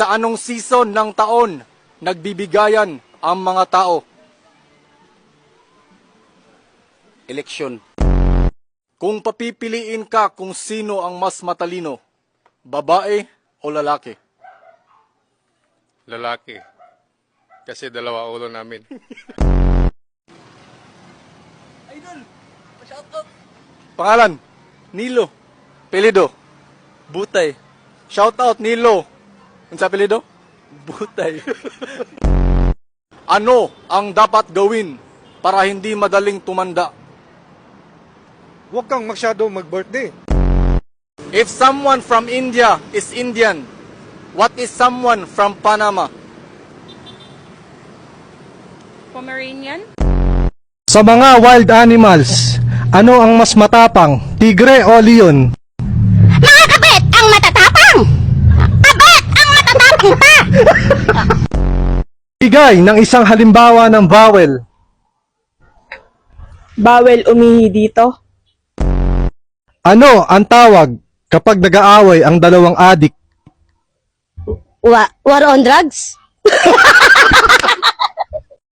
Sa anong season ng taon nagbibigayan ang mga tao? Eleksyon. Kung papipiliin ka kung sino ang mas matalino, babae o lalaki? Lalaki. Kasi dalawa ulo namin. Pangalan? Nilo. Pelido? Butay. Shoutout Nilo. Ano sa pelido? Butay. Ano ang dapat gawin para hindi madaling tumanda? Huwag kang masyado mag-birthday. If someone from India is Indian, what is someone from Panama? Pomeranian? Sa mga wild animals, ano ang mas matapang, tigre o leon? Mga kabit ang matatapang! Kabit ang matatapang pa! Bigay ng isang halimbawa ng vowel. Bawal umihi dito? Ano ang tawag kapag nag-aaway ang dalawang adik? War on drugs?